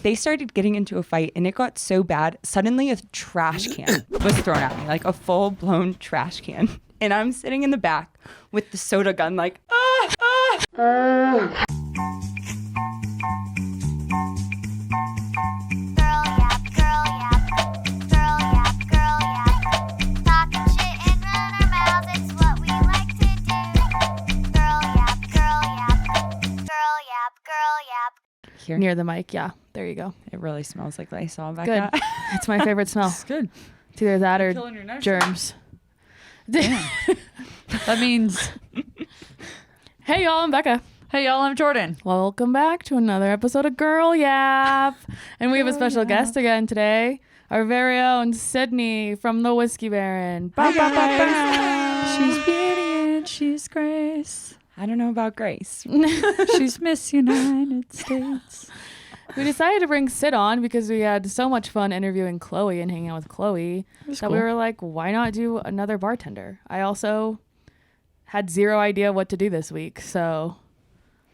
they started getting into a fight, and it got so bad. Suddenly a trash can was thrown at me, like a full-blown trash can. And I'm sitting in the back with the soda gun like, Here. Near the mic. Yeah, there you go. It really smells like Lysol, Becca. Good. It's my favorite smell. It's good. It's either that or Killing your nose. germs. That means, Hey y'all, I'm Becca. hey y'all, I'm Jordan. Welcome back to another episode of Girl Yap. And we have a special guest again today. Our very own Sydney from the Whiskey Baron. Hi guys. She's beauty and she's grace. I don't know about Grace. She's Miss United States. We decided to bring Sid on because we had so much fun interviewing Chloe and hanging out with Chloe that we were like, why not do another bartender? I also had zero idea what to do this week, so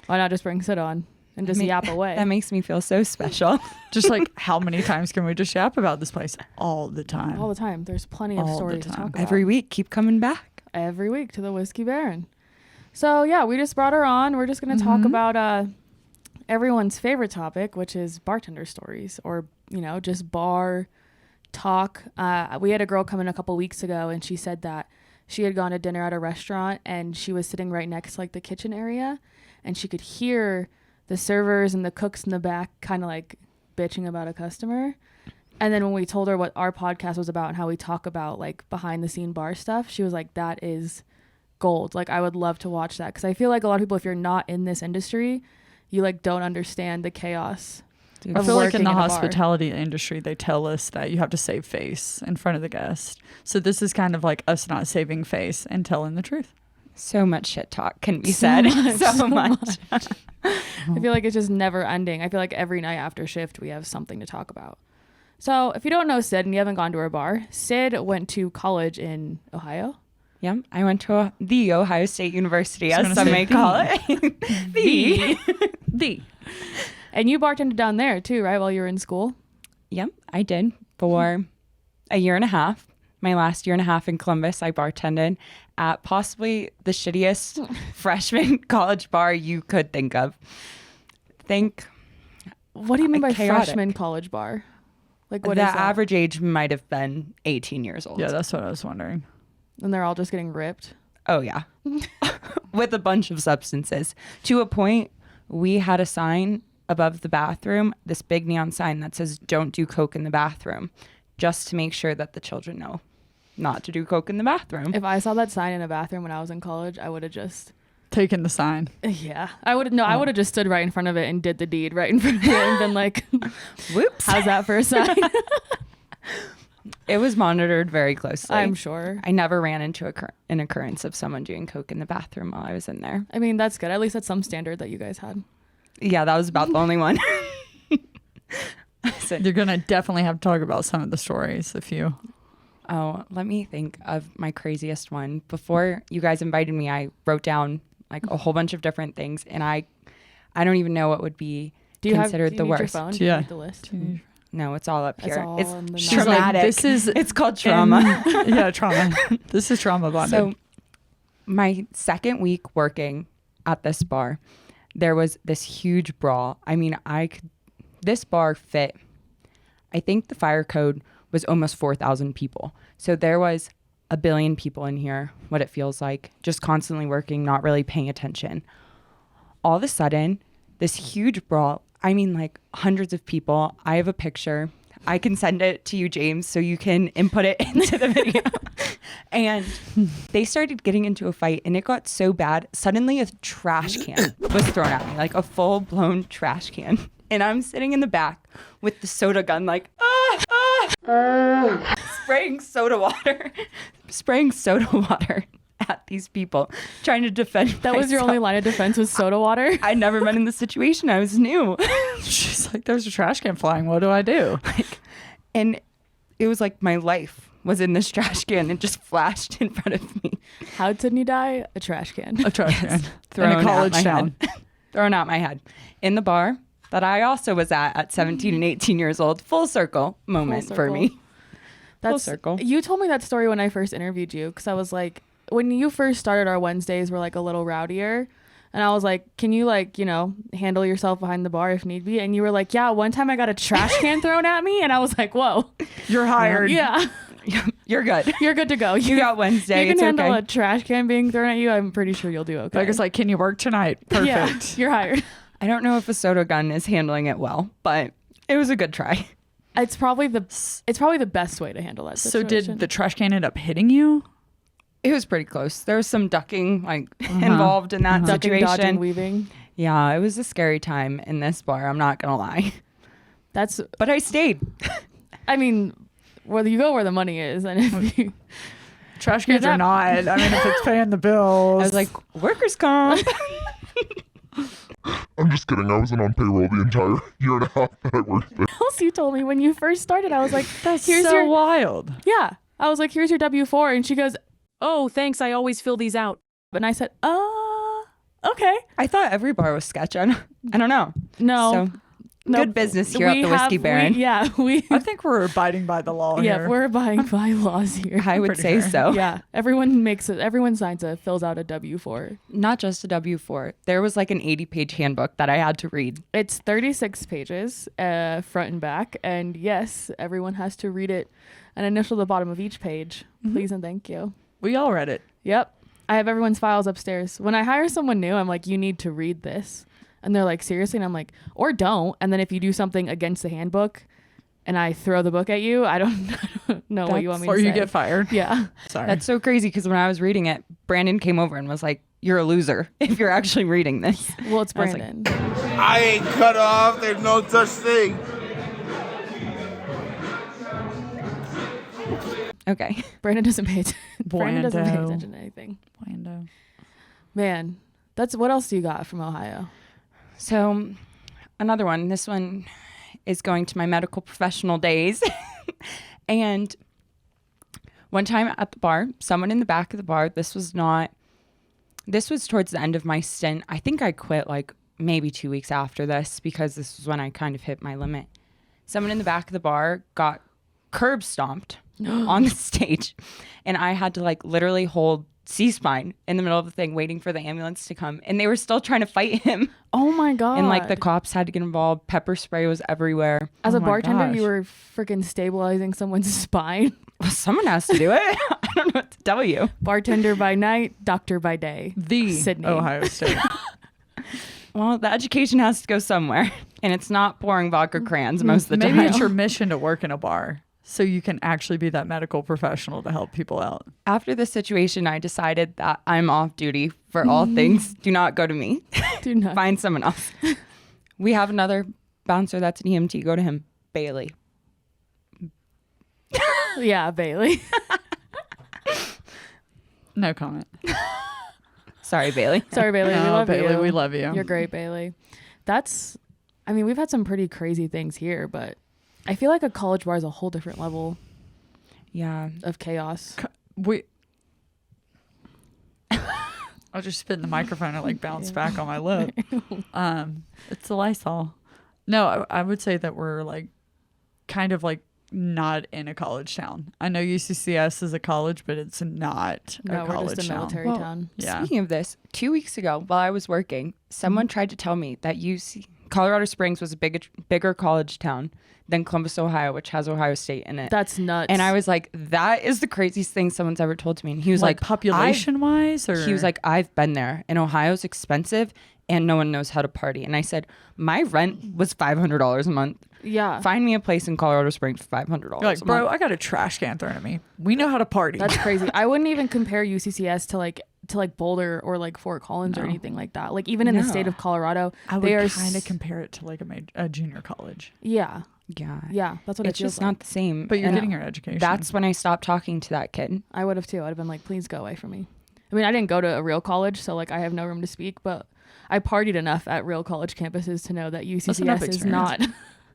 why not just bring Sid on and just yap away? That makes me feel so special. Just like, how many times can we just yap about this place? All the time. All the time. There's plenty of All the stories to time. talk about. Every week, keep coming back. Every week to the Whiskey Baron. So yeah, we just brought her on. We're just going to talk about everyone's favorite topic, which is bartender stories, or, you know, just bar talk. We had a girl come in a couple weeks ago, and she said that she had gone to dinner at a restaurant, and she was sitting right next to like the kitchen area, and she could hear the servers and the cooks in the back kind of like bitching about a customer. And then when we told her what our podcast was about and how we talk about like behind the scene bar stuff, she was like, that is gold. Like, I would love to watch that, because I feel like a lot of people, if you're not in this industry, you like don't understand the chaos. I feel like in the hospitality industry, they tell us that you have to save face in front of the guest. So this is kind of like us not saving face and telling the truth. So much shit talk can be said. So much. I feel like it's just never ending. I feel like every night after shift, we have something to talk about. So if you don't know Sid and you haven't gone to her bar, Sid went to college in Ohio. Yep, I went to the Ohio State University, as some may call it. The. And you bartended down there too, right, while you were in school? Yep, I did for a year and a half. My last year and a half in Columbus, I bartended at possibly the shittiest freshman college bar you could think of. What do you mean by chaotic. freshman college bar? Like, what the is that? average age might have been 18 years old. Yeah, that's what I was wondering. And they're all just getting ripped? Oh, yeah. With a bunch of substances. To a point, we had a sign above the bathroom, this big neon sign that says, don't do coke in the bathroom, just to make sure that the children know not to do coke in the bathroom. If I saw that sign in a bathroom when I was in college, I would have just... Taken the sign. Yeah. I would have just stood right in front of it and did the deed right in front of it and been like, whoops. How's that for a sign? It was monitored very closely. I'm sure. I never ran into an occurrence of someone doing coke in the bathroom while I was in there. I mean, that's good. At least that's some standard that you guys had. Yeah, that was about the only one. So, you're going to definitely have to talk about some of the stories if you... Oh, let me think of my craziest one. Before you guys invited me, I wrote down like a whole bunch of different things, and I don't even know what would be considered the worst. Do you need the list? No, it's all up here. It's traumatic. Like, it's called trauma. Yeah, trauma. This is trauma bonded. So my second week working at this bar, there was this huge brawl. I mean, this bar fit, I think the fire code was almost 4,000 people. So there was a billion people in here, what it feels like, just constantly working, not really paying attention. All of a sudden, this huge brawl, I mean, like hundreds of people. I have a picture. I can send it to you, James, so you can input it into the video. And they started getting into a fight, and it got so bad. Suddenly a trash can was thrown at me, like a full-blown trash can. And I'm sitting in the back with the soda gun, like, spraying soda water at these people, trying to defend That was your only line of defense, was soda water? I'd never been in this situation. I was new. She's like, there's a trash can flying. What do I do? And it was like my life was in this trash can and just flashed in front of me. How'd Sydney die? A trash can. A trash can. Thrown in a college out my town. head. Thrown out my head. In the bar, that I also was at 17 and 18 years old. Full circle moment for me. Full circle. You told me that story when I first interviewed you, because I was like, when you first started, our Wednesdays were like a little rowdier. And I was like, can you like, handle yourself behind the bar if need be? And you were like, yeah, one time I got a trash can thrown at me. And I was like, whoa. You're hired. Yeah. You're good. You're good to go. You got Wednesday. You can it's handle okay. a trash can being thrown at you. I'm pretty sure you'll do okay. Becca's like, can you work tonight? Perfect. Yeah, you're hired. I don't know if a soda gun is handling it well, but it was a good try. It's probably the best way to handle that situation. So did the trash can end up hitting you? It was pretty close. There was some ducking involved in that ducking, situation. dodging, weaving? Yeah, it was a scary time in this bar. I'm not gonna lie. But I stayed. I mean, whether you go where the money is, and if you trash cans are not. I mean, if it's paying the bills. I was like, workers' comp. I'm just kidding. I wasn't on payroll the entire year and a half that I worked there. else you told me when you first started, I was like, that's here's so your wild. Yeah, I was like, here's your W-4, and she goes, oh, thanks. I always fill these out. and I said, okay. I thought every bar was sketch. I don't know. No. So, good business here at the Whiskey Baron. I think we're abiding by the law here. Yeah, we're abiding by laws here. I would say sure. so. Yeah, everyone fills out a W-4. Not just a W-4. There was like an 80-page handbook that I had to read. It's 36 pages, front and back, and yes, everyone has to read it and initial the bottom of each page. Please and thank you. We all read it. Yep. I have everyone's files upstairs. When I hire someone new, I'm like, you need to read this. And they're like, seriously? And I'm like, or don't. And then if you do something against the handbook and I throw the book at you, I don't know what you want me to say. Or you get fired. Yeah. Sorry. That's so crazy because when I was reading it, Brandon came over and was like, you're a loser if you're actually reading this. Well, it's I was like, Brandon. I ain't cut off. There's no such thing. Okay. Brandon doesn't pay Brandon doesn't pay Buendo. attention to anything. Buendo. Man, what else do you got from Ohio? So another one. This one is going to my medical professional days. And one time at the bar, someone in the back of the bar, this was towards the end of my stint. I think I quit like maybe 2 weeks after this because this was when I kind of hit my limit. Someone in the back of the bar got curb stomped on the stage. And I had to like literally hold C-spine in the middle of the thing waiting for the ambulance to come. And they were still trying to fight him. Oh my God. And like the cops had to get involved. Pepper spray was everywhere. As Oh a my bartender, gosh. you were freaking stabilizing someone's spine. Well, someone has to do it. I don't know what to tell you. Bartender by night, doctor by day. The Sydney. Ohio State. Well, the education has to go somewhere. And it's not pouring vodka crayons most of the Maybe time. it's your mission to work in a bar so you can actually be that medical professional to help people out. After this situation, I decided that I'm off duty for all things. Do not go to me. Do not. Find someone else. We have another bouncer that's an EMT. Go to him. Bailey. Yeah, Bailey. No comment. Sorry, Bailey. Sorry, Bailey. We No, love Bailey, you. we love you. You're great, Bailey. We've had some pretty crazy things here, but I feel like a college bar is a whole different level Yeah. of chaos. I'll just spit in the microphone and like bounce back on my lip. It's the Lysol. No, I would say that we're like kind of like not in a college town. I know UCCS is a college, but it's not No, a we're college just a town. military Well, town. Yeah. Speaking of this, 2 weeks ago while I was working, someone tried to tell me that Colorado Springs was a bigger college town than Columbus, Ohio, which has Ohio State in it. That's nuts. And I was like, that is the craziest thing someone's ever told to me. And he was like, population wise, or he was like, I've been there, and Ohio's expensive, and no one knows how to party. And I said, my rent was $500 a month. yeah. Find me a place in Colorado Springs for $500. you're like, a bro, month." I got a trash can thrown at me. We know how to party. That's crazy. I wouldn't even compare UCCS to like Boulder or like Fort Collins or No. anything like that. Like even in the state No. of Colorado, I they are would kind of compare it to like a junior college, Yeah, Yeah, that's what it it's feels just like. not the same. but you're And getting your education. That's when I stopped talking to that kid. I would have too. I'd have been like, please go away from me. I mean, I didn't go to a real college, so like I have no room to speak, but I partied enough at real college campuses to know that enough UCCS is not.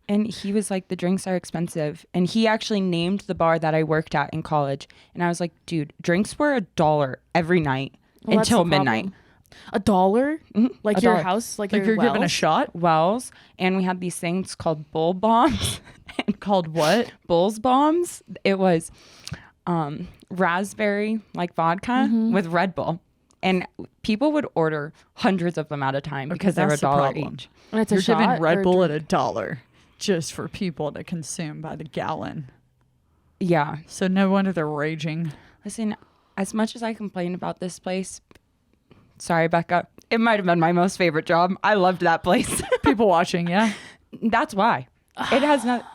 And he was like, the drinks are expensive. And he actually named the bar that I worked at in college. And I was like, dude, drinks were $1 every night Well, that's until the midnight. problem. $1? Like $1. your house, like Like your you're giving a wells? shot? Wells, and we had these things called bull bombs. Called what? Bull's bombs. It was raspberry like vodka with Red Bull. And people would order hundreds of them at a time because they were that's the $1 problem. each. And it's a You're shot giving or Red a Bull drink? at $1 just for people to consume by the gallon. Yeah. So no wonder they're raging. Listen, as much as I complain about this place, sorry, Becca, it might have been my most favorite job. I loved that place. People watching, yeah. That's why. It has not.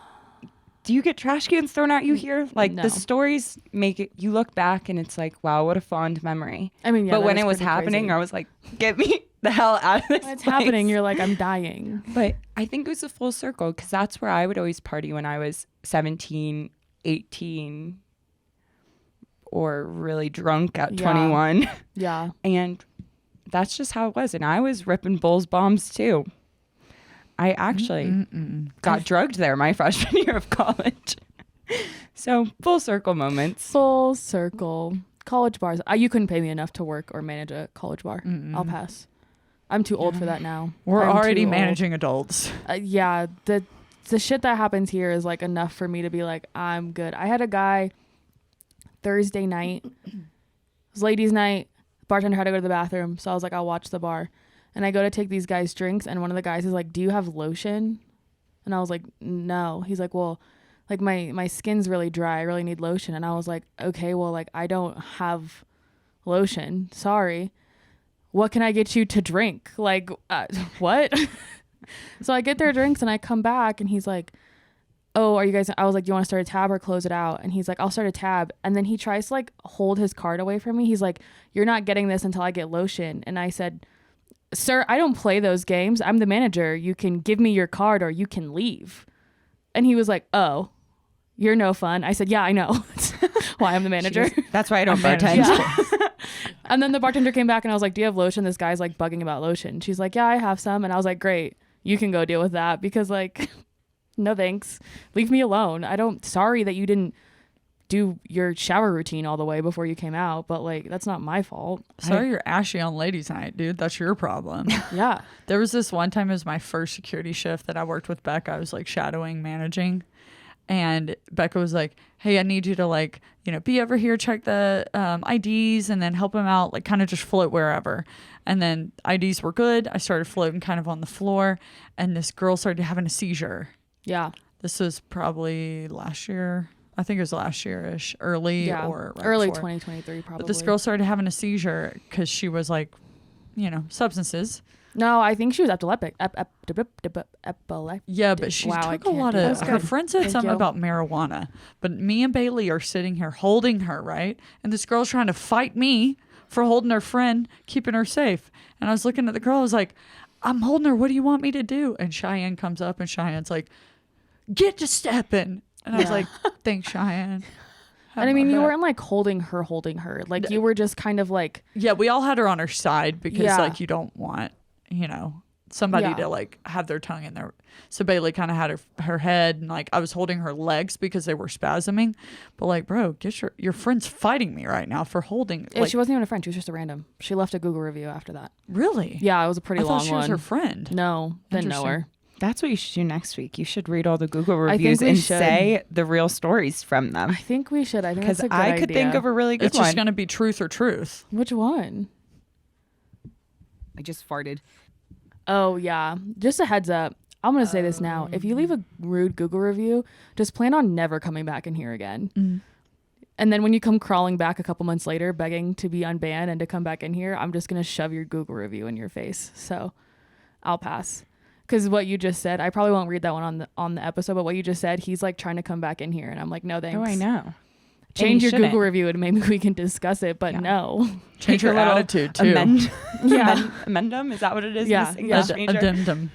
Do you get trash cans thrown at you here? Like No. the stories make it, you look back and it's like, wow, what a fond memory. I mean, yeah, but that when is it was pretty happening, crazy. I was like, get me the hell out of this When it's place. happening, you're like, I'm dying. But I think it was a full circle because that's where I would always party when I was 17, 18, or really drunk at Yeah. 21. Yeah. And that's just how it was. And I was ripping Bull's bombs too. I actually got drugged there my freshman year of college. So full circle moments. Full circle. College bars. You couldn't pay me enough to work or manage a college bar. I'll pass. I'm too old for that now. We're I'm already too old. managing adults. Yeah, the shit that happens here is like enough for me to be like, I'm good. I had a guy Thursday night. It was ladies' night. Bartender had to go to the bathroom, so I was like, I'll watch the bar. And I go to take these guys drinks, and one of the guys is like, do you have lotion? And I was like, no. He's like, well, like my skin's really dry. I really need lotion. And I was like, okay, well, like I don't have lotion. Sorry. What can I get you to drink? Like, what? So I get their drinks and I come back and he's like, oh, are you guys, I was like, do you want to start a tab or close it out? And he's like, I'll start a tab. And then he tries to like hold his card away from me. He's like, you're not getting this until I get lotion. And I said, sir, I don't play those games. I'm the manager. You can give me your card or you can leave. And he was like, oh, you're no fun. I said, yeah, I know. Why I'm the manager. That's why I don't manage bartend. Yeah. And then the bartender came back and I was like, do you have lotion? This guy's like bugging about lotion. She's like, yeah, I have some. And I was like, great, you can go deal with that because like, no thanks. Leave me alone. Sorry that you didn't do your shower routine all the way before you came out, but like, that's not my fault. Sorry you're ashy on ladies' night, dude. That's your problem. Yeah. There was this one time, it was my first security shift that I worked with Becca. I was like shadowing, managing. And Becca was like, hey, I need you to like, be over here, check the IDs and then help him out, like kind of just float wherever. And then IDs were good. I started floating kind of on the floor and this girl started having a seizure. Yeah. This was probably last year. I think it was last year-ish, early Yeah. or right Early before. 2023 probably. But this girl started having a seizure because she was like, substances. No, I think she was epileptic. Yeah, but she Wow, I took a can't lot do of. that. Her friend said Thank something you. about marijuana, but me and Bailey are sitting here holding her, right? And this girl's trying to fight me for holding her friend, keeping her safe. And I was looking at the girl. I was like, "I'm holding her. What do you want me to do?" And Cheyenne comes up, and Cheyenne's like, "Get to stepping." And I was Yeah. like, "Thanks, Cheyenne." And I mean, you Have my back. weren't like holding her. Like you were just kind of like, Yeah, we all had her on our side because Yeah. like you don't want, somebody Yeah. to like have their tongue in there. So Bailey kind of had her head and like I was holding her legs because they were spasming. But like, bro, get your friend's fighting me right now for holding. Like, she wasn't even a friend. She was just a random. She left a Google review after that. really? Yeah, it was a pretty I long thought she one. was her friend. No, didn't know her. That's what you should do next week. You should read all the Google I think reviews we and should. say the real stories from them. I think we should. I think Because that's a good I could idea. think of a really good It's one. just gonna be truth or truth. Which one? I just farted. Oh yeah. Just a heads up. I'm gonna say this now. If you leave a rude Google review, just plan on never coming back in here again. And then when you come crawling back a couple months later, begging to be unbanned and to come back in here, I'm just gonna shove your Google review in your face. So I'll pass. Because what you just said, I probably won't read that one on the episode, but what you just said, he's like trying to come back in here, and I'm like, no thanks. Oh, I know. Change you your shouldn't. Google review and maybe we can discuss it, but Yeah. no. Change your a little attitude too. Yeah. Addendum? Is that what it is? Yeah, in yeah. this English major? Addendum.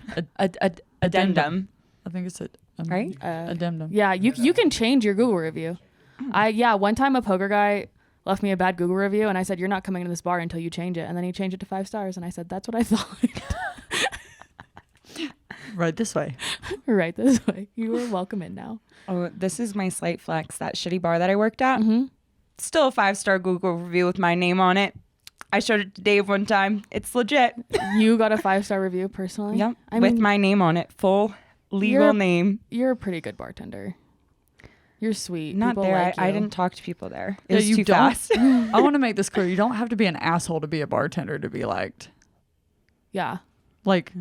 Addendum. I think it's Right? addendum. Yeah, you can change your Google review. One time a poker guy left me a bad Google review and I said, you're not coming to this bar until you change it. And then he changed it to 5 stars and I said, that's what I thought. Right this way. Right this way. You are welcome in now. Oh, this is my slight flex. That shitty bar that I worked at. Mm-hmm. Still a 5-star Google review with my name on it. I showed it to Dave one time. It's legit. You got a 5-star review personally? Yep. I with mean, my name on it. Full legal name. You're a pretty good bartender. You're sweet. Not People there. like I you. didn't talk to people there. It Yeah, was you too don't. fast. I want to make this clear. You don't have to be an asshole to be a bartender to be liked. Yeah. Like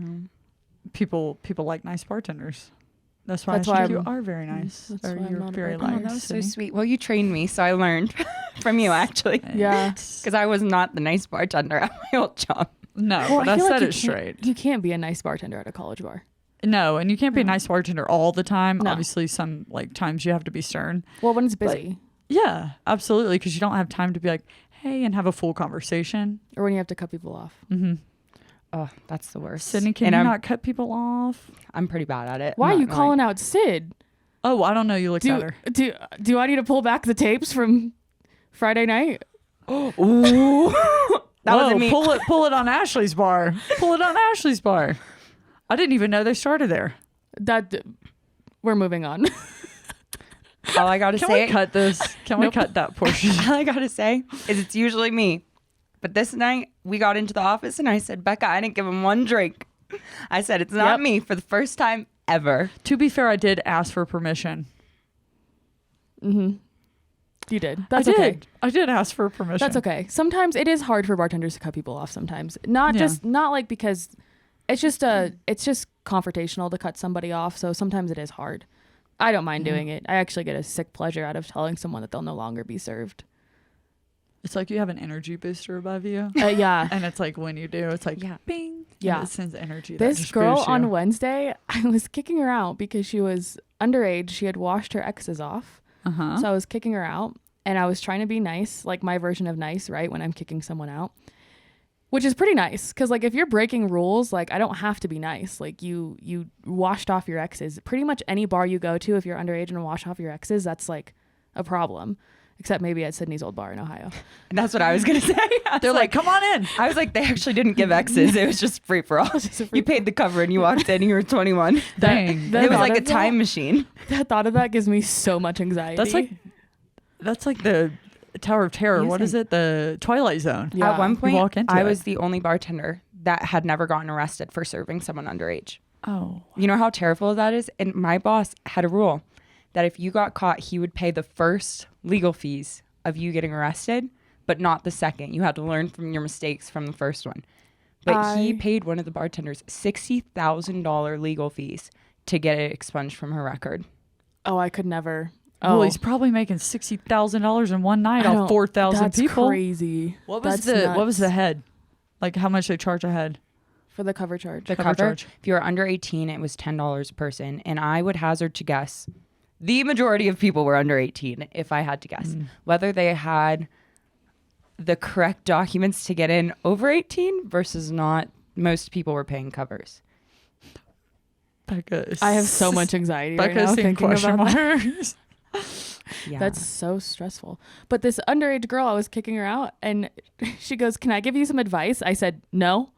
people like nice bartenders. That's why That's I why think you I'm- are very nice. that's Or why I'm you're not a very bartender. Oh, nice. that was so Sydney. sweet. Well, you trained me, so I learned from you actually. Yeah. Because I was not the nice bartender at my old job. No, Well, but I feel said you it can't- straight. You can't be a nice bartender at a college bar. No, and you can't be a nice bartender all the time. No. Obviously, some like times you have to be stern. Well, when it's busy. Yeah, absolutely, because you don't have time to be like, hey, and have a full conversation. Or when you have to cut people off. Mm-hmm. Oh, that's the worst. Sydney, can and you I'm, not cut people off? I'm pretty bad at it. Why are I'm you not calling out Sid? Oh, I don't know. You looked at her. Do I need to pull back the tapes from Friday night? lying. Ooh. That Whoa, wasn't me. Pull it on Ashley's bar. Pull it on Ashley's bar. I didn't even know they started there. We're moving on. All I gotta Can say, we cut this? Can we cut that portion? all I gotta say is it's usually me. But this night we got into the office and I said, Becca, I didn't give him one drink. I said, it's not Yep. me for the first time ever. To be fair, I did ask for permission. Mm-hmm. You did. That's I okay. did. I did ask for permission. That's okay. Sometimes it is hard for bartenders to cut people off sometimes. Not like because it's just confrontational to cut somebody off. So sometimes it is hard. I don't mind doing it. I actually get a sick pleasure out of telling someone that they'll no longer be served. It's like you have an energy booster above you. Yeah. And it's like when you do, it's like Yeah. bing. Yeah. And it sends energy. that This just girl boosts you. on Wednesday, I was kicking her out because she was underage. She had washed her exes off. Uh-huh. So I was kicking her out and I was trying to be nice, like my version of nice, right? When I'm kicking someone out, which is pretty nice. Cause like if you're breaking rules, like I don't have to be nice. Like you washed off your exes. Pretty much any bar you go to, if you're underage and wash off your exes, that's like a problem. Except maybe at Sydney's old bar in Ohio. And that's what I was gonna say. They're like, come on in. I was like, they actually didn't give X's. It was just free for all. You paid the cover and you walked in and you were 21. Dang. that It was thought like a of time machine. That thought of that gives me so much anxiety. That's like the Tower of Terror. What is it? The Twilight Zone. Yeah. At one You point, walk into I it. was the only bartender that had never gotten arrested for serving someone underage. Oh. You know how terrible that is? And my boss had a rule that if you got caught, he would pay the first legal fees of you getting arrested, but not the second. You had to learn from your mistakes from the first one. But he paid one of the bartenders $60,000 legal fees to get it expunged from her record. Oh, I could never. Well, Oh, he's probably making $60,000 in one night I off don't- 4,000 that's people. crazy. What was That's what was the nuts. head? Like how much they charge a head? For the cover charge? The Cover cover, charge. if you were under 18, it was $10 a person. And I would hazard to guess the majority of people were under 18, if I had to guess. Whether they had the correct documents to get in over 18 versus not, most people were paying covers. Becca is I have so much anxiety right Becca's now seeing thinking question about that. marks. Yeah. That's so stressful. But this underage girl, I was kicking her out and she goes, "Can I give you some advice?" I said, "No."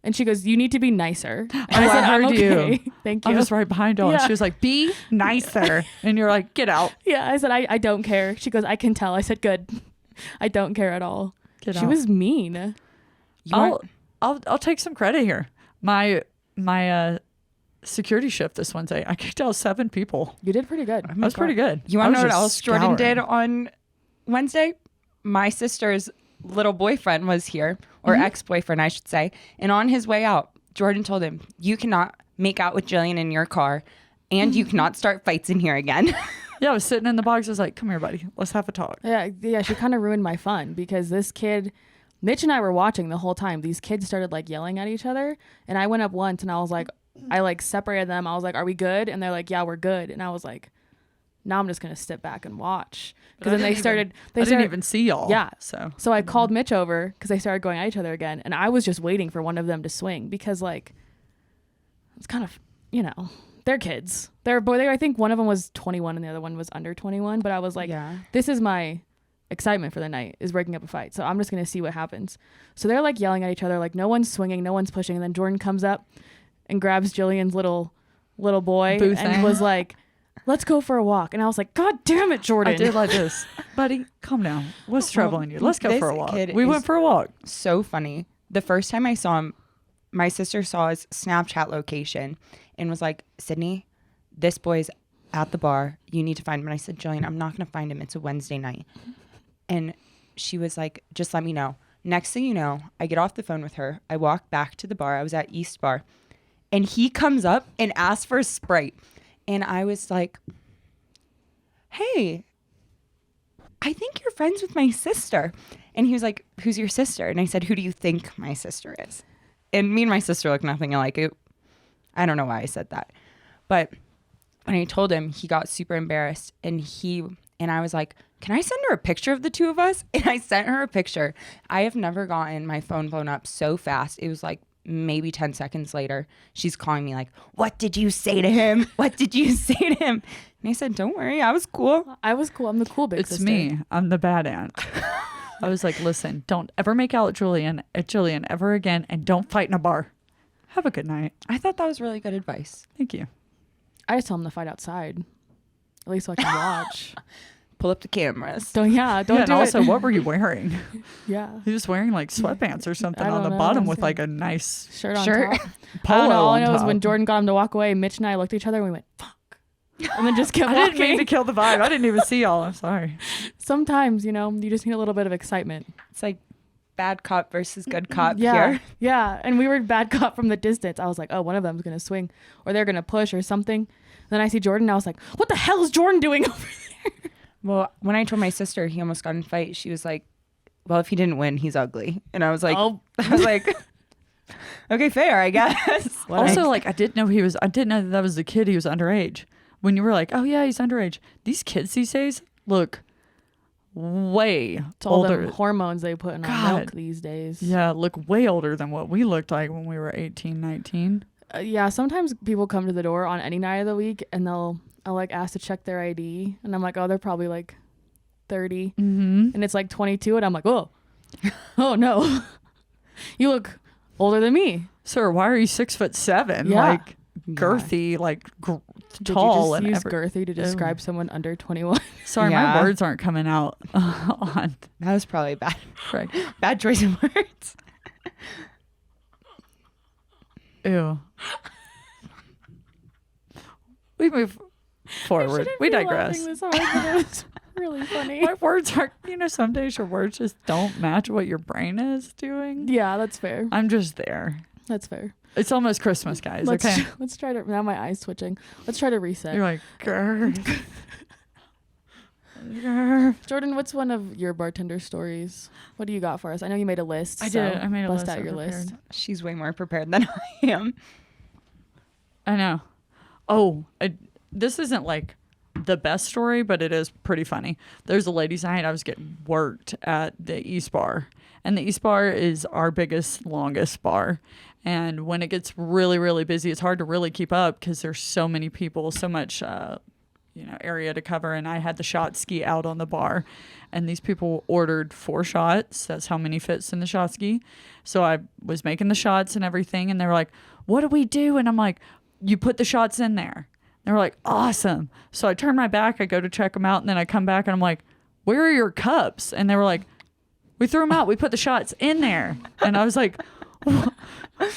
And she goes, "You need to be nicer." And I said, "I'm heard okay. you. Thank you." I was right behind her. And Yeah. she was like, be nicer. And you're like, get out. Yeah, I said, I don't care. She goes, "I can tell." I said, "Good." I don't care at all. Get She out. was mean. I'll take some credit here. My security shift this Wednesday, I kicked out 7 people. You did pretty good. That was pretty good. You I want to was know what just else Jordan did scouring. on Wednesday? My sister's little boyfriend was here, or ex-boyfriend, I should say. And on his way out, Jordan told him, "You cannot make out with Jillian in your car, and you cannot start fights in here again." Yeah, I was sitting in the box. I was like, come here, buddy. Let's have a talk. Yeah, she kind of ruined my fun because this kid, Mitch and I were watching the whole time. These kids started like yelling at each other, and I went up once and I was like, I like separated them. I was like, "Are we good?" And they're like, "Yeah, we're good." And I was like, "Now I'm just gonna sit back and watch." Because then they started. I didn't even see y'all. Yeah. So I called Mitch over because they started going at each other again, and I was just waiting for one of them to swing because like it's kind of, they're kids. They're boy. I think one of them was 21 and the other one was under 21. But I was like, Yeah. this is my excitement for the night is breaking up a fight. So I'm just gonna see what happens. So they're like yelling at each other, like no one's swinging, no one's pushing, and then Jordan comes up and grabs Jillian's little boy Boo and thing. was like, let's go for a walk. And I was like, God damn it, Jordan. I did like this. Buddy, calm down. What's troubling you? Let's go this for a walk. kid We is- went for a walk. So funny. The first time I saw him, my sister saw his Snapchat location and was like, Sydney, this boy's at the bar. You need to find him. And I said, Jillian, I'm not going to find him. It's a Wednesday night. And she was like, just let me know. Next thing you know, I get off the phone with her. I walk back to the bar. I was at East Bar. And he comes up and asks for a Sprite. And I was like, hey, I think you're friends with my sister. And he was like, who's your sister? And I said, who do you think my sister is? And me and my sister look nothing alike. I don't know why I said that. But when I told him, he got super embarrassed. And I was like, can I send her a picture of the two of us? And I sent her a picture. I have never gotten my phone blown up so fast. It was like maybe 10 seconds later. She's calling me like, what did you say to him? What did you say to him? And I said, don't worry. I was cool. I was cool. I'm the cool big sister. It's me. I'm the bad aunt. I was like, listen, don't ever make out with Jillian ever again, and don't fight in a bar. Have a good night. I thought that was really good advice. Thank you. I just tell him to fight outside. At least so I can watch. Pull up the cameras. Don't Yeah, do and it. also, what were you wearing? Yeah. He was wearing like sweatpants or something I on the don't know. bottom with like a nice Shirt on Shirt. top. polo I don't know. All I on know is top. when Jordan got him to walk away, Mitch and I looked at each other and we went, fuck. And then just kept I walking. didn't mean to kill the vibe. I didn't even see y'all. I'm sorry. Sometimes, you just need a little bit of excitement. It's like bad cop versus good cop Yeah. here. Yeah. And we were bad cop from the distance. I was like, oh, one of them's going to swing or they're going to push or something. Then I see Jordan and I was like, what the hell is Jordan doing over there? Well, when I told my sister he almost got in a fight, she was like, well, if he didn't win, he's ugly. And I was like, Oh. I was like, okay, fair, I guess. Also, like, I didn't know that was the kid. He was underage. When you were like, oh yeah, he's underage. These kids these days look way It's all older. the hormones they put in our God. milk these days. Yeah, look way older than what we looked like when we were 18, 19. Yeah. Sometimes people come to the door on any night of the week and I'll like ask to check their ID. And I'm like, oh, they're probably like 30. Mm-hmm. And it's like 22. And I'm like, oh no, you look older than me. Sir, why are you 6'7"? Yeah. Like girthy, like Did tall, you and just use girthy to describe someone under 21? Sorry, Yeah. my words aren't coming out on That was probably bad. correct. Bad choice of words. Ew. We move forward. We digress. This hard, but it was really funny. My words aren't, some days your words just don't match what your brain is doing. Yeah, that's fair. I'm just there. That's fair. It's almost Christmas, guys. Okay. Let's try to. Now my eyes twitching. Let's try to reset. You're like, grr. Grr. Jordan, what's one of your bartender stories? What do you got for us? I know you made a list. I so did. I made a bust list. out I your prepared. list. She's way more prepared than I am. I know. Oh, this isn't like the best story, but it is pretty funny. There's a ladies' night. I was getting worked at the East Bar, and the East Bar is our biggest, longest bar. And when it gets really, really busy, it's hard to really keep up because there's so many people, so much, area to cover. And I had the shot ski out on the bar, and these people ordered 4 shots. That's how many fits in the shot ski. So I was making the shots and everything, and they were like, "What do we do?" And I'm like, "You put the shots in there." They were like, "Awesome." So I turn my back, I go to check them out, and then I come back and I'm like, "Where are your cups?" And they were like, "We threw them out. We put the shots in there." And I was like,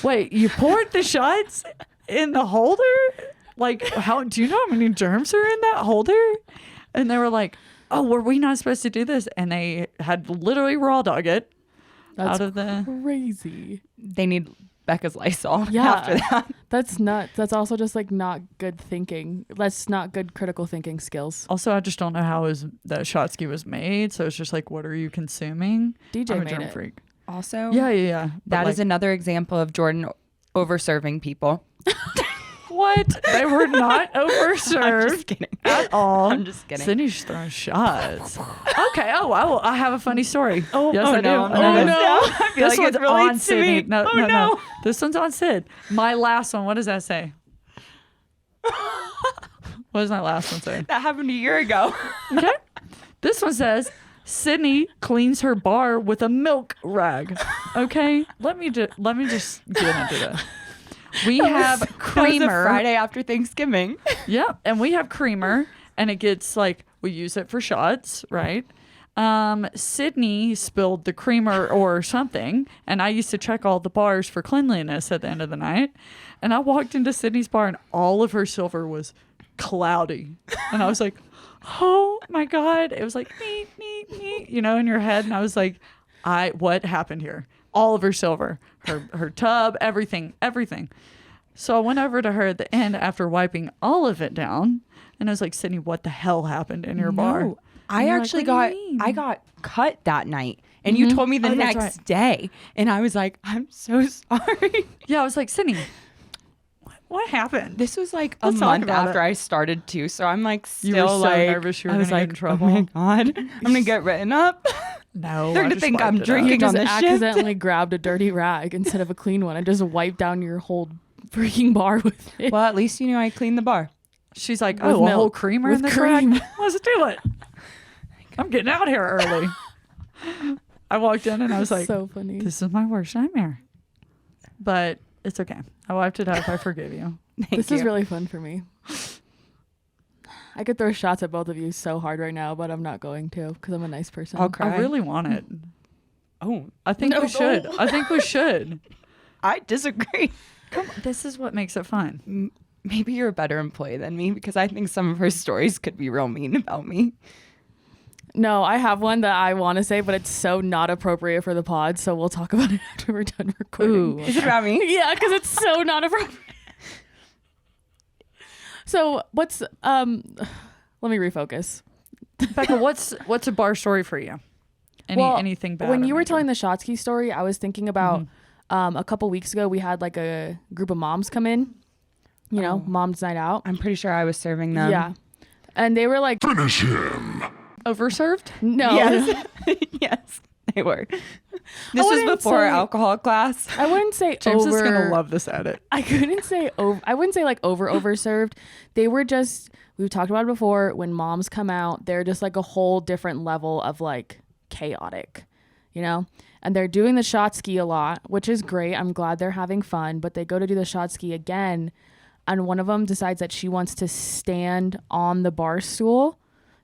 "Wait, you poured the shots in the holder? Like, how do you know how many germs are in that holder?" And they were like, "Oh, were we not supposed to do this?" And they had literally raw dog it That's out of the. crazy. They need Becca's Lysol Yeah. after that. That's nuts. That's also just like not good thinking. That's not good critical thinking skills. Also, I just don't know how that shot ski was made. So it's just like, what are you consuming? DJ I'm a made germ it. freak. Also, Yeah. that But is another example of Jordan over-serving people. what? They were not I'm overserved just kidding. at all. I'm just kidding. Sydney's throwing shots. Okay. Oh, I have a funny story. Oh, yes, oh I do. no. And Oh, I do. no. I feel This like one's it relates on to Sydney. me. No, Oh, no. no. This one's on Sid. My last one. What does that say? What does my last one say? That happened a year ago. Okay. This one says, Sydney cleans her bar with a milk rag. Okay. Let me just get into this. We have That was a creamer. Friday after Thanksgiving. Yeah, and we have creamer, and it gets like we use it for shots, right? Sydney spilled the creamer or something, and I used to check all the bars for cleanliness at the end of the night. And I walked into Sydney's bar, and all of her silver was cloudy, and I was like, "Oh my god!" It was like neat, in your head, and I was like, what happened here?" All of her silver, her tub, everything. So I went over to her at the end after wiping all of it down, and I was like, "Sydney, what the hell happened in your bar?" No, I you're actually like, "What do you mean?" I got cut that night, and you told me the Oh, that's next right. day, and I was like, "I'm so sorry." Yeah, I was like, "Sydney, what happened?" This was like a Let's talk month about after it. I started too, so I'm like You still were so like nervous you were I was gonna get like, in trouble. "Oh my god, I'm gonna get written up." No, They're I gonna just think I'm wiped it out. You drinking on just the shift. accidentally grabbed a dirty rag instead of a clean one and just wiped down your whole freaking bar with it. Well, at least you knew I cleaned the bar. She's like, With "Oh, a milk. whole creamer With in this cream. rag? Let's do it. I'm getting out here early." I walked in and I was like, so funny. "This is my worst nightmare," but it's okay. I wiped it up. I forgive you. This is really fun for me. I could throw shots at both of you so hard right now, but I'm not going to because I'm a nice person. I'll cry. I really want it. Oh, I think No, we should. no. I think we should. I disagree. Come on, this is what makes it fun. Maybe you're a better employee than me because I think some of her stories could be real mean about me. No, I have one that I want to say, but it's so not appropriate for the pod, so we'll talk about it after we're done recording. Ooh. Is it about me? Yeah, because it's so not appropriate. So what's let me refocus. Becca, what's a bar story for you? Anything bad? When or you were major? telling the Shotsky story, I was thinking about a couple weeks ago we had like a group of moms come in, mom's night out. I'm pretty sure I was serving them. Yeah. And they were like, Finish him. overserved? no. Yes. Yes, they were. This was wouldn't before say- alcohol class. I wouldn't say James over. is gonna love this edit. I couldn't say over. I wouldn't say like overserved. They were just. We've talked about it before. When moms come out, they're just like a whole different level of like chaotic, And they're doing the shot ski a lot, which is great. I'm glad they're having fun. But they go to do the shot ski again, and one of them decides that she wants to stand on the bar stool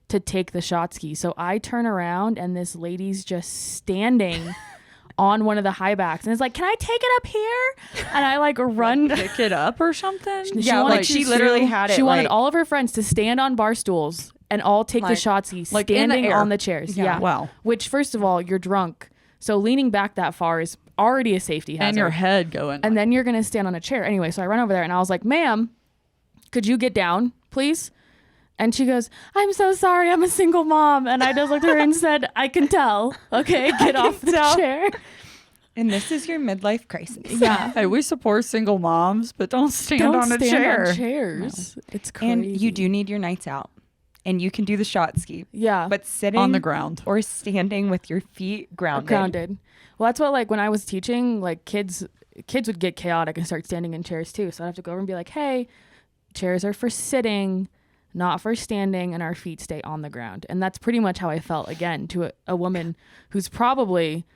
to take the shot ski. So I turn around and this lady's just standing on one of the high backs and it's like, "Can I take it up here?" And I like run. Pick it up or something? Yeah, wanted like she literally had it. She wanted like, all of her friends to stand on bar stools and all take the Like- shot ski like in the standing air. on the chairs. Yeah. Yeah. Wow. Which, first of all, you're drunk. So leaning back that far is already a safety hazard. And your head going. And then you're going to stand on a chair. Anyway, so I run over there and I was like, "Ma'am, could you get down, please?" And she goes, "I'm so sorry. I'm a single mom." And I just looked at her and said, "I can tell. Okay, get off the chair." and this is your midlife crisis. Yeah. Hey, we support single moms, but don't stand Don't on a stand chair. on chairs. It's crazy. And you do need your nights out. And you can do the shot ski. Yeah. But sitting On the ground. or standing with your feet grounded. Grounded. Well, that's what, like, when I was teaching, like, kids would get chaotic and start standing in chairs too. So I'd have to go over and be like, "Hey, chairs are for sitting, not for standing, and our feet stay on the ground." And that's pretty much how I felt, again, to a woman who's probably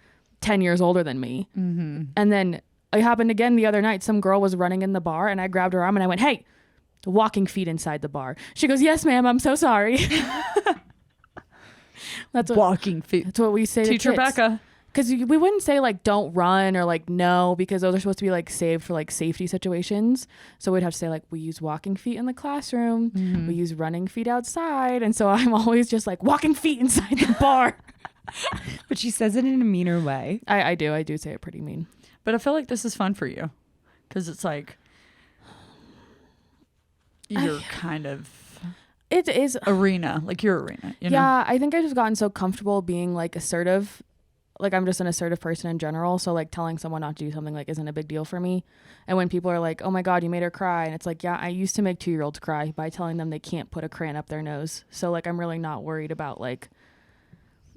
10 years older than me. Mm-hmm. And then it happened again the other night. Some girl was running in the bar and I grabbed her arm and I went, "Hey, walking feet inside the bar." She goes, "Yes, ma'am. I'm so sorry." That's Walking feet. that's what we say Teacher to kids. Becca. Because we wouldn't say like don't run or like no, because those are supposed to be like saved for like safety situations. So we'd have to say like we use walking feet in the classroom, we use running feet outside, and so I'm always just like walking feet inside the bar. But she says it in a meaner way. I do say it pretty mean. But I feel like this is fun for you because it's like you're kind of It is. arena, like your arena. You know? Yeah, I think I've just gotten so comfortable being like assertive. Like I'm just an assertive person in general. So like telling someone not to do something like isn't a big deal for me. And when people are like, "Oh my God, you made her cry," and it's like, yeah, I used to make 2-year-olds cry by telling them they can't put a crayon up their nose. So like I'm really not worried about like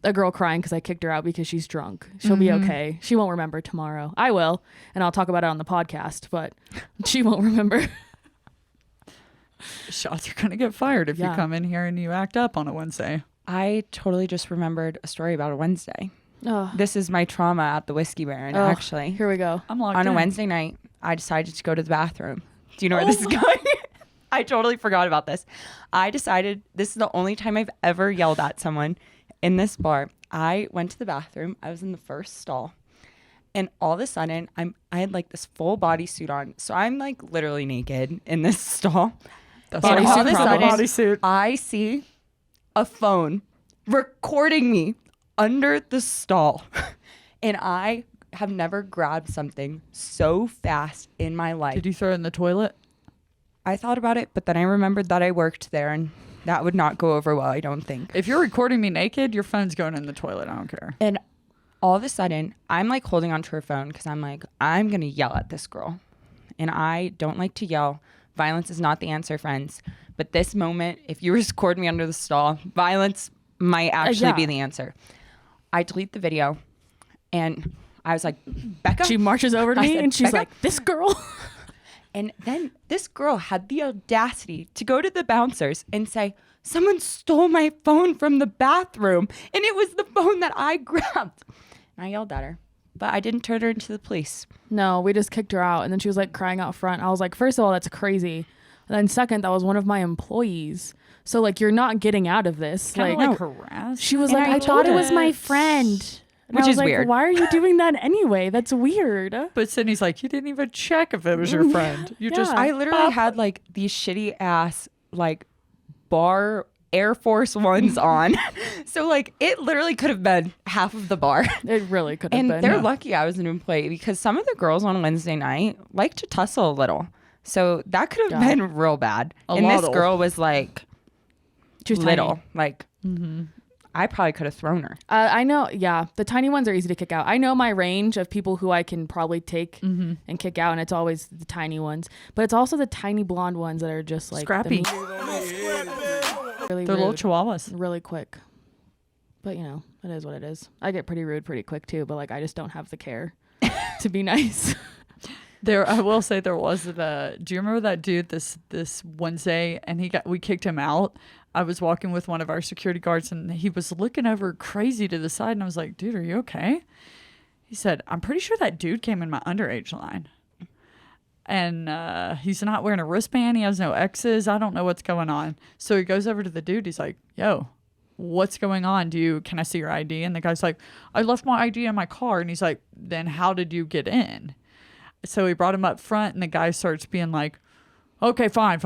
a girl crying because I kicked her out because she's drunk. She'll be okay. She won't remember tomorrow. I will, and I'll talk about it on the podcast, but she won't remember. Shots are gonna get fired if you Yeah. come in here and you act up on a Wednesday. I totally just remembered a story about a Wednesday. Oh, This is my trauma at the Whiskey Baron, actually. here we go. I'm locked On a in. Wednesday night, I decided to go to the bathroom. Do you know where this is going? I totally forgot about this. I decided this is the only time I've ever yelled at someone in this bar. I went to the bathroom. I was in the first stall. And all of a sudden, I had like this full bodysuit on. So I'm like literally naked in this stall. That's And all of a sudden, bodysuit. I see a phone recording me under the stall. And I have never grabbed something so fast in my life. Did you throw it in the toilet? I thought about it, but then I remembered that I worked there and that would not go over well, I don't think. If you're recording me naked, your phone's going in the toilet. I don't care. And all of a sudden, I'm like holding onto her phone because I'm like, I'm going to yell at this girl. And I don't like to yell. Violence is not the answer, friends. But this moment, if you record me under the stall, violence might actually be the answer. I delete the video and I was like, Becca? She marches over to I me said, and she's "Becca?" like, this girl. And then this girl had the audacity to go to the bouncers and say, someone stole my phone from the bathroom. And it was the phone that I grabbed. And I yelled at her, but I didn't turn her into the police. No, we just kicked her out. And then she was like crying out front. I was like, first of all, that's crazy. And then second, that was one of my employees. So like, you're not getting out of this. Kind Like, of like harass. she was And like, I I thought it told was her. my friend. And Which I was is like, weird. why are you doing that anyway? That's weird. But Sydney's like, you didn't even check if it was your friend. You just, Yeah. I literally had like these shitty ass like bar Air Force Ones on. So like it literally could have been half of the bar. It really could have And been. they're lucky I was an employee because some of the girls on Wednesday night like to tussle a little. So that could have Yeah. been real bad. A And this lot. girl was like She was little. tiny. Like I probably could have thrown her. I know. Yeah. The tiny ones are easy to kick out. I know my range of people who I can probably take and kick out. And it's always the tiny ones, but it's also the tiny blonde ones that are just like Scrappy. really they're little rude, chihuahuas. really quick. But you know, it is what it is. I get pretty rude pretty quick too, but like I just don't have the care to be nice. There, I will say there was do you remember that dude this Wednesday and we kicked him out? I was walking with one of our security guards and he was looking over crazy to the side and I was like, dude, are you okay? He said, I'm pretty sure that dude came in my underage line. And he's not wearing a wristband. He has no X's. I don't know what's going on. So he goes over to the dude. He's like, yo, what's going on? Can I see your ID? And the guy's like, I left my ID in my car. And he's like, then how did you get in? So he brought him up front and the guy starts being like, okay, fine.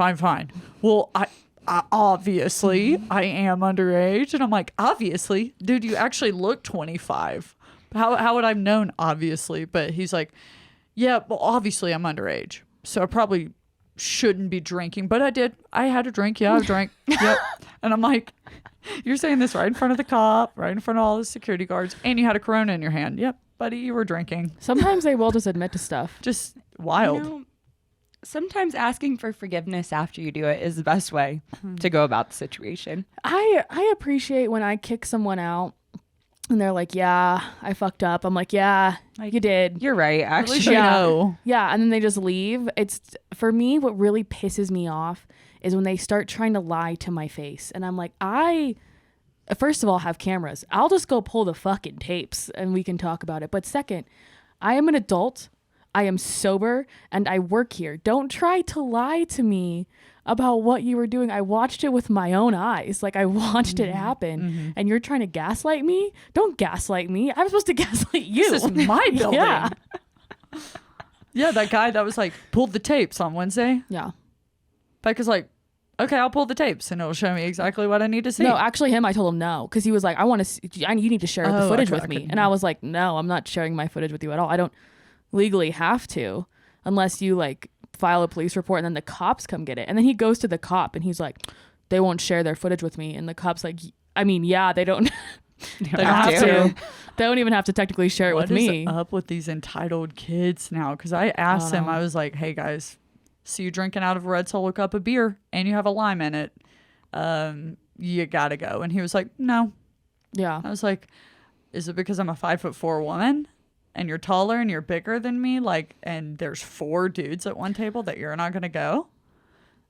Well, I obviously I am underage. And I'm like, obviously? Dude, you actually look 25. How would I have known obviously? But he's like, yeah, well, obviously I'm underage. So I probably shouldn't be drinking. But I did. I had a drink. Yeah, I drank. Yep. And I'm like, you're saying this right in front of the cop, right in front of all the security guards. And you had a Corona in your hand. Yep, buddy, you were drinking. Sometimes they will just admit to stuff. Just wild. You know, sometimes asking for forgiveness after you do it is the best way to go about the situation. I appreciate when I kick someone out and they're like, yeah, I fucked up. I'm like, yeah, you did. You're right, At least actually. you know. Yeah, and then they just leave. It's for me, what really pisses me off is when they start trying to lie to my face. And I'm like, I first of all have cameras. I'll just go pull the fucking tapes and we can talk about it. But second, I am an adult. I am sober and I work here. Don't try to lie to me about what you were doing. I watched it with my own eyes. Like I watched it happen and you're trying to gaslight me? Don't gaslight me. I'm supposed to gaslight you. This is my building. Yeah. Yeah, that guy that was like, pulled the tapes on Wednesday. Yeah. Becca's like, okay, I'll pull the tapes and it'll show me exactly what I need to see. No, actually I told him no because he was like, I want to see, you need to share the Oh, footage okay, with me. okay. And I was like, no, I'm not sharing my footage with you at all. I don't legally have to unless you like file a police report and then the cops come get it. And then he goes to the cop and he's like, they won't share their footage with me. And the cop's like, I mean, yeah, they don't. You They don't have have to. They don't even have to technically share it What with is me. up with these entitled kids now? Because I asked him, I was like, hey guys, see you drinking out of a red Solo cup of beer and you have a lime in it. You gotta go. And he was like, no. Yeah. I was like, is it because I'm a 5'4" woman and you're taller and you're bigger than me? Like, and there's 4 dudes at one table that you're not gonna go?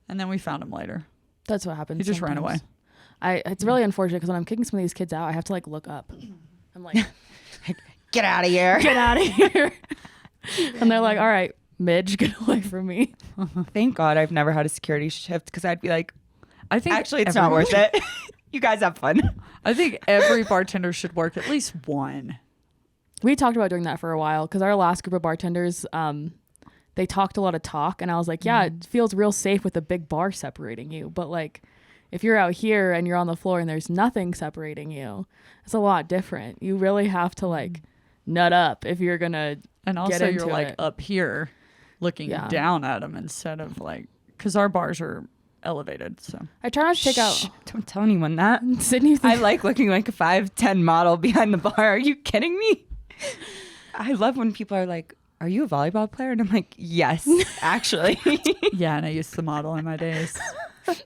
And then we found him later. That's what happens. He just ran sometimes. away. It's really unfortunate because when I'm kicking some of these kids out, I have to like look up. I'm like, Get out of here. get out of here. And they're like, all right, Midge, get away from me. Thank God I've never had a security shift because I'd be like, I think actually, it's not worth it. You guys have fun. I think every bartender should work at least one. We talked about doing that for a while because our last group of bartenders, they talked a lot of talk, and I was like, yeah, it feels real safe with a big bar separating you. But like, if you're out here and you're on the floor and there's nothing separating you, it's a lot different. You really have to like nut up if you're gonna And also get you're into like it. up here looking down at them instead of like, because our bars are elevated. So I try not to take out. Shh, don't tell anyone that. Sydney, I like looking like a 5'10" model behind the bar. Are you kidding me? I love when people are like, are you a volleyball player? And I'm like, yes, actually. yeah, and I used to model in my days.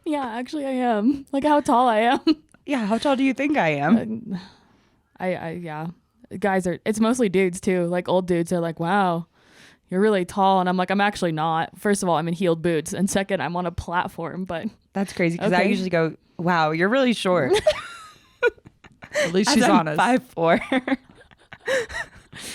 yeah, actually, I am. Like how tall I am. Yeah, how tall do you think I am? Yeah. Guys it's mostly dudes too. Like old dudes are like, wow, you're really tall. And I'm like, I'm actually not. First of all, I'm in heeled boots. And second, I'm on a platform. But That's crazy because I Okay. usually go, wow, you're really short. At least As she's I'm honest. 5'4".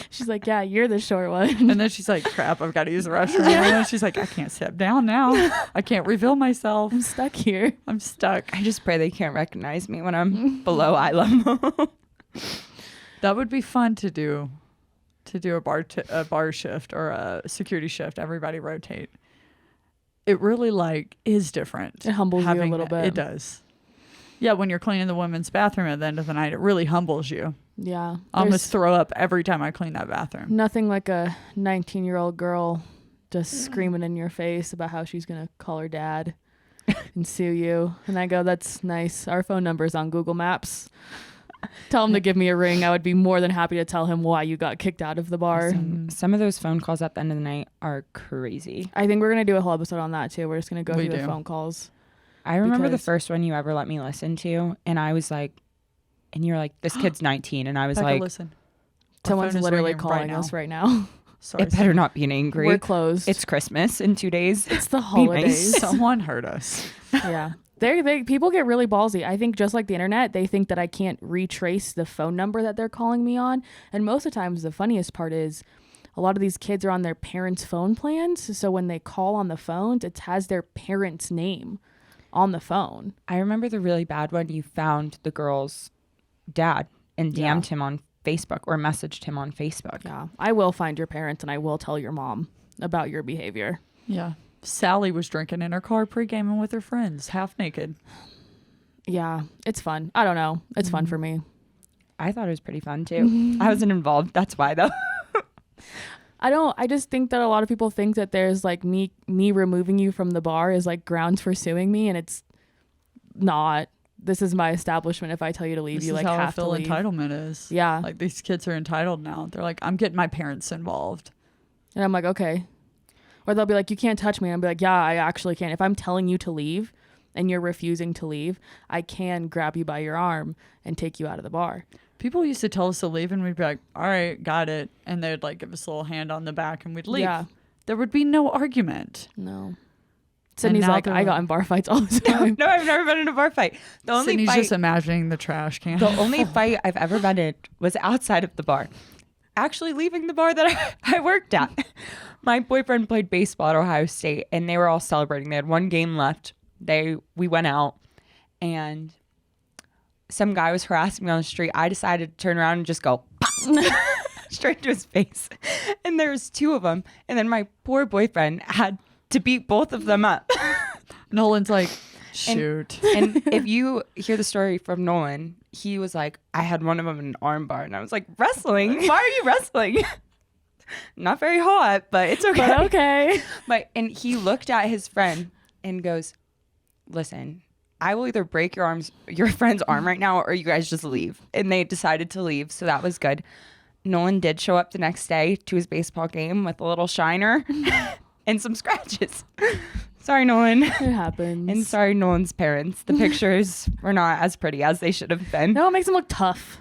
she's like, yeah, you're the short one. And then she's like, crap, I've got to use the restroom. And then she's like, I can't step down now. I can't reveal myself. I'm stuck here. I'm stuck. I just pray they can't recognize me when I'm below eye level. That would be fun to do a bar shift or a security shift. Everybody rotate. It really like is different. It humbles you a little bit. It does. Yeah, when you're cleaning the women's bathroom at the end of the night, it really humbles you. Yeah. I almost There's throw up every time I clean that bathroom. nothing like a 19-year-old girl just screaming in your face about how she's going to call her dad and sue you. And I go, that's nice. Our phone number's on Google Maps. Tell him to give me a ring. I would be more than happy to tell him why you got kicked out of the bar. Some of those phone calls at the end of the night are crazy. I think we're going to do a whole episode on that too. We're just going to go We through do. the phone calls. I remember the Because- first one you ever let me listen to, and I was like, and you're like, this kid's 19, and I was Becca, like, listen. Our Someone's phone is literally ringing calling right us now. right now. Sorry, it better not be an angry. We're closed. It's Christmas in 2 days. It's the Be nice. holidays. someone heard us. Yeah. They people get really ballsy. I think just like the internet, they think that I can't retrace the phone number that they're calling me on. And most of the times the funniest part is a lot of these kids are on their parents' phone plans. So when they call on the phones, it has their parents' name on the phone. I remember the really bad one. You found the girl's dad and DM'd him on Facebook or messaged him on Facebook. Yeah. I will find your parents and I will tell your mom about your behavior. Yeah. Sally was drinking in her car pre-gaming with her friends, half naked. Yeah. It's fun. I don't know. It's fun for me. I thought it was pretty fun too. I wasn't involved. That's why though. I just think that a lot of people think that there's like me removing you from the bar is like grounds for suing me, and it's not. This is my establishment. If I tell you to leave, This you is like how I have to feel leave. entitlement is. Yeah. Like these kids are entitled now. They're like, I'm getting my parents involved. And I'm like, okay. Or they'll be like, you can't touch me. And I'll be like, yeah, I actually can. If I'm telling you to leave and you're refusing to leave, I can grab you by your arm and take you out of the bar. People used to tell us to leave and we'd be like, all right, got it. And they'd like give us a little hand on the back and we'd leave. Yeah. There would be no argument. No. Sydney's now like, they're I got like- in bar fights all the time. No, I've never been in a bar fight. The only Sydney's fight, just imagining the trash can. the only fight I've ever been in was outside of the bar. Actually leaving the bar that I worked at. My boyfriend played baseball at Ohio State and they were all celebrating. They had one game left. We went out and some guy was harassing me on the street. I decided to turn around and just go pop, straight to his face. And there was two of them. And then my poor boyfriend had to beat both of them up. Nolan's like, shoot. And if you hear the story from Nolan, he was like, I had one of them in an arm bar. And I was like, wrestling? Why are you wrestling? Not very hot, but it's okay. But okay. And he looked at his friend and goes, listen, I will either break your friend's arm right now, or you guys just leave. And they decided to leave. So that was good. Nolan did show up the next day to his baseball game with a little shiner and some scratches. Sorry, Nolan. It happens. And sorry, Nolan's parents. The pictures were not as pretty as they should have been. No, it makes him look tough.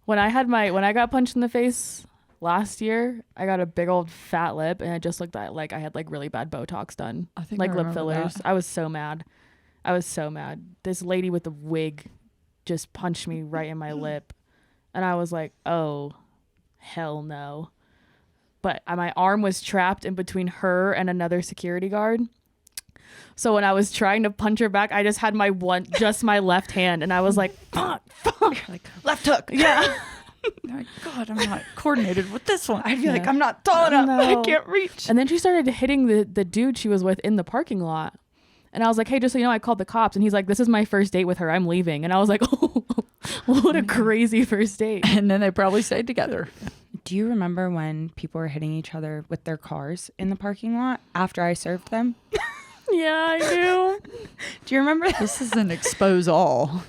When I got punched in the face last year, I got a big old fat lip and it just looked like I had like really bad Botox done. I think like I lip remember fillers. that. I was so mad. This lady with the wig just punched me right in my lip. And I was like, oh, hell no. but my arm was trapped in between her and another security guard. So when I was trying to punch her back, I just had my left hand, and I was like, fuck. Like left hook. Yeah. My God, I'm not coordinated with this one. I'd be like, I'm not tall enough. No. I can't reach. And then she started hitting the dude she was with in the parking lot. And I was like, hey, just so you know, I called the cops. And he's like, this is my first date with her. I'm leaving. And I was like, oh, what a crazy first date. And then they probably stayed together. Do you remember when people were hitting each other with their cars in the parking lot after I served them? Yeah, I do. Do you remember that? This is an expose all.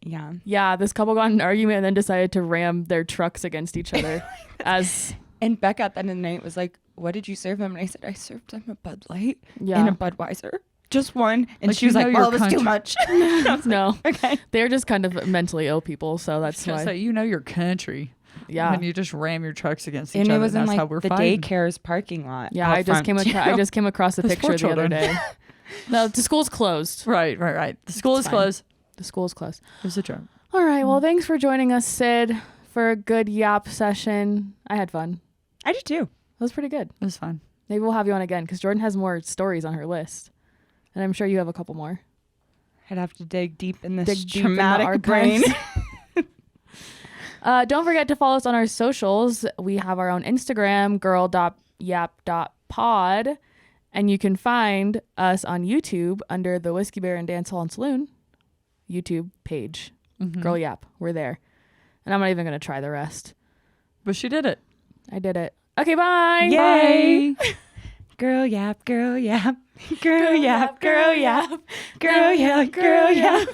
Yeah. Yeah, this couple got in an argument and then decided to ram their trucks against each other. And Becca at the end of the night was like, what did you serve them? And I said, I served them a Bud Light Yeah. and a Budweiser. Just one. And Like, she was you like, know well, your it was too much. No. Okay. They're just kind of mentally ill people, so that's why. So you know your country. Yeah. When you just ram your trucks against each And other. it was in that's how like we're the fighting. daycare's parking lot. Yeah, out I just front, too. I just came across the Those picture poor the other children. day. No, the school's closed. Right. The school is fine. closed. The school's closed. It was a joke. All right. Well, thanks for joining us, Sid, for a good yap session. I had fun. I did too. That was pretty good. It was fun. Maybe we'll have you on again because Jordan has more stories on her list. And I'm sure you have a couple more. I'd have to dig deep in this Dig deep in the traumatic brain. archives. Don't forget to follow us on our socials. We have our own Instagram, girl.yap.pod. And you can find us on YouTube under the Whiskey Bear and Dance Hall and Saloon YouTube page. Girl Yap. We're there. And I'm not even going to try the rest. But she did it. I did it. Okay, bye. Yay. Bye. Girl yap, girl yap. Girl yap, girl yap. Girl yap, girl yap.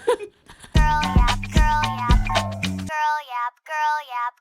Girl yap, girl yap. Girl yap, girl yap.